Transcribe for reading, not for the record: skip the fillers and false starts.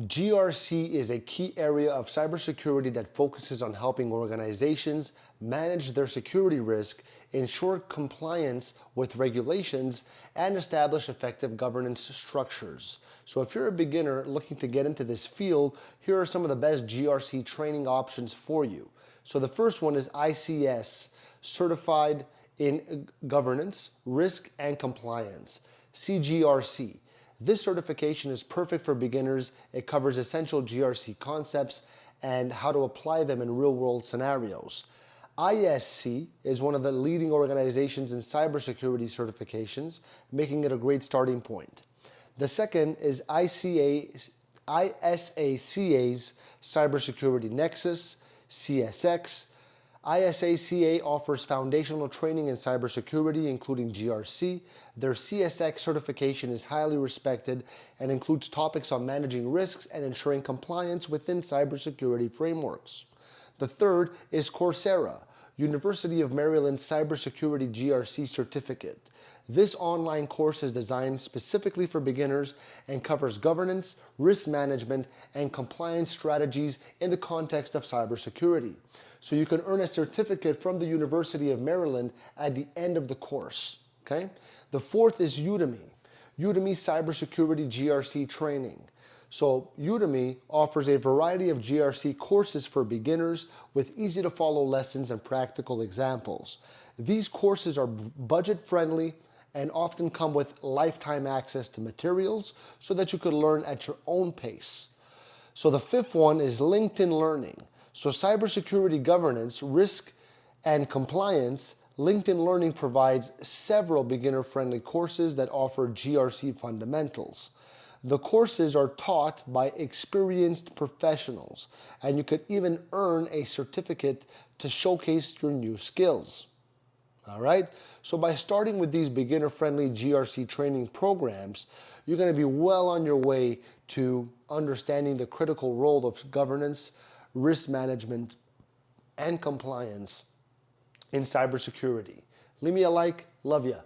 GRC is a key area of cybersecurity that focuses on helping organizations manage their security risk, ensure compliance with regulations, and establish effective governance structures. So if you're a beginner looking to get into this field, here are some of the best GRC training options for you. So the first one is ICS, Certified in Governance, Risk, and Compliance, CGRC. This certification is perfect for beginners. It covers essential GRC concepts and how to apply them in real-world scenarios. ISC is one of the leading organizations in cybersecurity certifications, making it a great starting point. The second is ISACA's Cybersecurity Nexus, CSX. ISACA offers foundational training in cybersecurity, including GRC. Their CSX certification is highly respected and includes topics on managing risks and ensuring compliance within cybersecurity frameworks. The third is Coursera, University of Maryland Cybersecurity GRC certificate. This online course is designed specifically for beginners and covers governance, risk management, and compliance strategies in the context of cybersecurity. So you can earn a certificate from the University of Maryland at the end of the course, okay? The fourth is Udemy, Udemy Cybersecurity GRC training. So Udemy offers a variety of GRC courses for beginners with easy to follow lessons and practical examples. These courses are budget friendly and often come with lifetime access to materials so that you could learn at your own pace. So the fifth one is LinkedIn Learning. So cybersecurity governance, risk, and compliance, LinkedIn Learning provides several beginner-friendly courses that offer GRC fundamentals. The courses are taught by experienced professionals, and you could even earn a certificate to showcase your new skills. All right? So by starting with these beginner-friendly GRC training programs, you're going to be well on your way to understanding the critical role of governance, risk management, and compliance in cybersecurity. Leave me a like. Love ya.